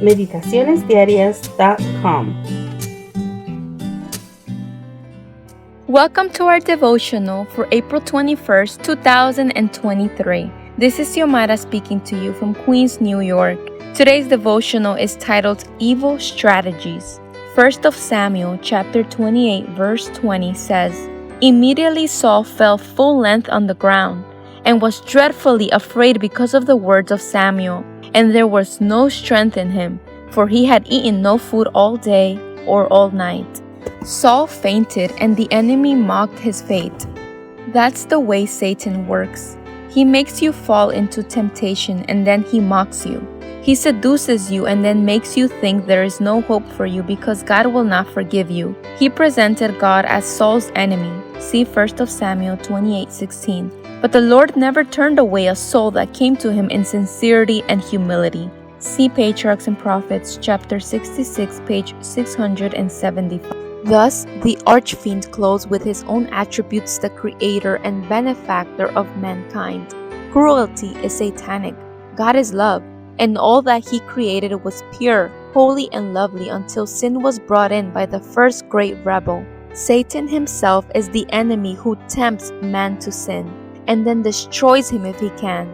meditacionesdiarias.com. Welcome to our devotional for April 21st, 2023. This is Xiomara speaking to you from Queens, New York. Today's devotional is titled Evil Strategies. 1 Samuel chapter 28 verse 20 says, Immediately Saul fell full length on the ground and was dreadfully afraid because of the words of Samuel, and there was no strength in him, for he had eaten no food all day or all night. Saul fainted, and the enemy mocked his fate. That's the way Satan works. He makes you fall into temptation, and then he mocks you. He seduces you and then makes you think there is no hope for you because God will not forgive you. He presented God as Saul's enemy. See 1 Samuel 28:16. But the Lord never turned away a soul that came to him in sincerity and humility. See Patriarchs and Prophets, chapter 66, page 675. Thus, the archfiend clothes with his own attributes the creator and benefactor of mankind. Cruelty is satanic. God is love, and all that he created was pure, holy, and lovely until sin was brought in by the first great rebel. Satan himself is the enemy who tempts man to sin, and then destroys him if he can.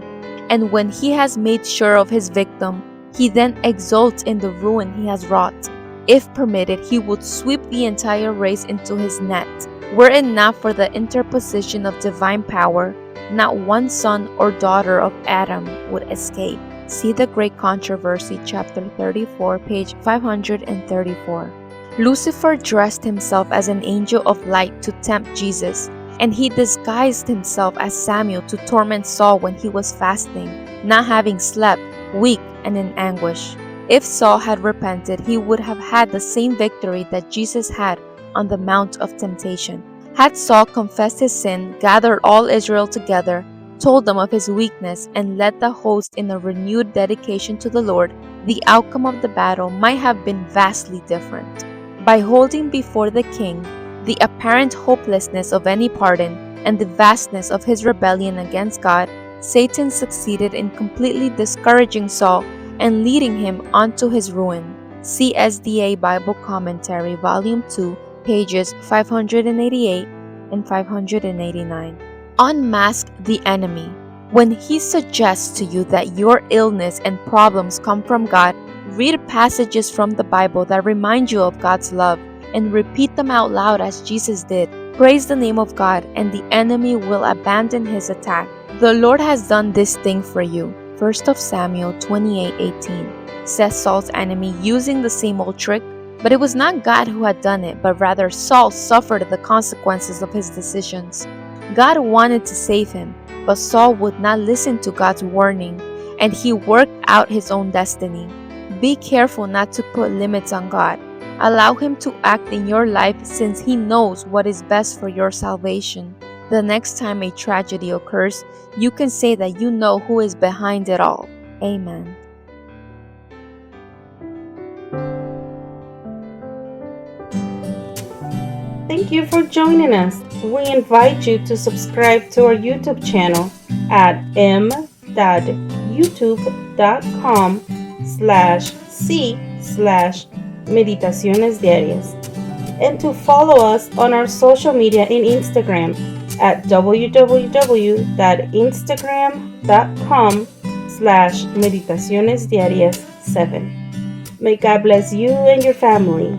And when he has made sure of his victim, he then exults in the ruin he has wrought. If permitted, he would sweep the entire race into his net. Were it not for the interposition of divine power, not one son or daughter of Adam would escape. See The Great Controversy, chapter 34, page 534. Lucifer dressed himself as an angel of light to tempt Jesus, and he disguised himself as Samuel to torment Saul when he was fasting, not having slept, weak and in anguish. If Saul had repented, he would have had the same victory that Jesus had on the Mount of Temptation. Had Saul confessed his sin, gathered all Israel together, told them of his weakness, and led the host in a renewed dedication to the Lord, the outcome of the battle might have been vastly different. By holding before the king the apparent hopelessness of any pardon and the vastness of his rebellion against God, Satan succeeded in completely discouraging Saul and leading him onto his ruin. See SDA Bible Commentary, Volume 2, pages 588 and 589. Unmask the enemy. When he suggests to you that your illness and problems come from God, read passages from the Bible that remind you of God's love and repeat them out loud as Jesus did. Praise the name of God, and the enemy will abandon his attack. The Lord has done this thing for you. 1 Samuel 28:18 says Saul's enemy using the same old trick, but it was not God who had done it, but rather Saul suffered the consequences of his decisions. God wanted to save him, but Saul would not listen to God's warning, and he worked out his own destiny. Be careful not to put limits on God. Allow him to act in your life since he knows what is best for your salvation. The next time a tragedy occurs, you can say that you know who is behind it all. Amen. Thank you for joining us. We invite you to subscribe to our YouTube channel at m.youtube.com/c/Meditaciones Diarias, and to follow us on our social media in Instagram at www.instagram.com/meditacionesdiarias7. May God bless you and your family.